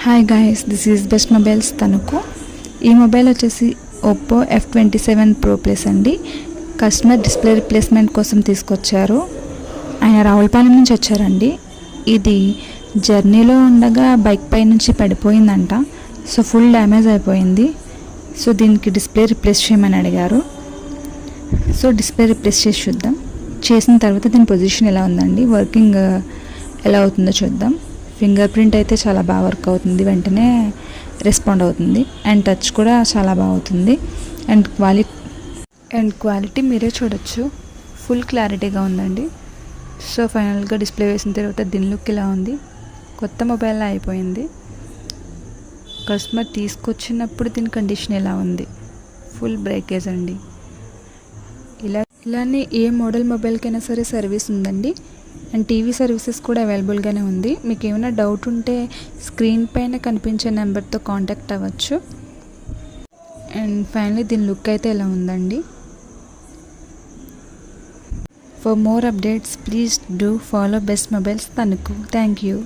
Hi guys, this is best mobiles Tanuku. ఈ mobile వచ్చేసి Oppo F27 Pro Plus అండి. Customer display replacement కోసం తీసుకొచ్చారు. ఆయన రావులపాలెం నుంచి వచ్చారండి. ఇది జర్నీలో ఉండగా బైక్ పై నుంచి పడిపోయిందంట. సో ఫుల్ డ్యామేజ్ అయిపోయింది. సో దీనికి డిస్ప్లే రిప్లేస్ చేయమని అడిగారు. సో డిస్ప్లే రిప్లేస్ చేసి చూద్దాం. చేసిన తర్వాత దీని పొజిషన్ ఎలా ఉందండి, వర్కింగ్ ఎలా అవుతుందో చూద్దాం. ఫింగర్ ప్రింట్ అయితే చాలా బాగా వర్క్ అవుతుంది, వెంటనే రెస్పాండ్ అవుతుంది. అండ్ టచ్ కూడా చాలా బాగా అవుతుంది. అండ్ క్వాలిటీ మీరే చూడొచ్చు, ఫుల్ క్లారిటీగా ఉందండి. సో ఫైనల్గా డిస్ప్లే వేసిన తర్వాత దీని లుక్ ఇలా ఉంది. కొత్త మొబైల్లో అయిపోయింది. కస్టమర్ తీసుకొచ్చినప్పుడు దీని కండిషన్ ఎలా ఉంది, ఫుల్ బ్రేకేజ్ అండి. ఇలానే ఏ మోడల్ మొబైల్కైనా సరే సర్వీస్ ఉందండి. అండ్ టీవీ సర్వీసెస్ కూడా అవైలబుల్గానే ఉంది. మీకు ఏమైనా డౌట్ ఉంటే స్క్రీన్ పైన కనిపించే నెంబర్తో కాంటాక్ట్ అవ్వచ్చు. అండ్ ఫైనల్లీ దీని లుక్ అయితే ఇలా ఉందండి. For more updates please do follow best mobiles Tanuku. Thank you.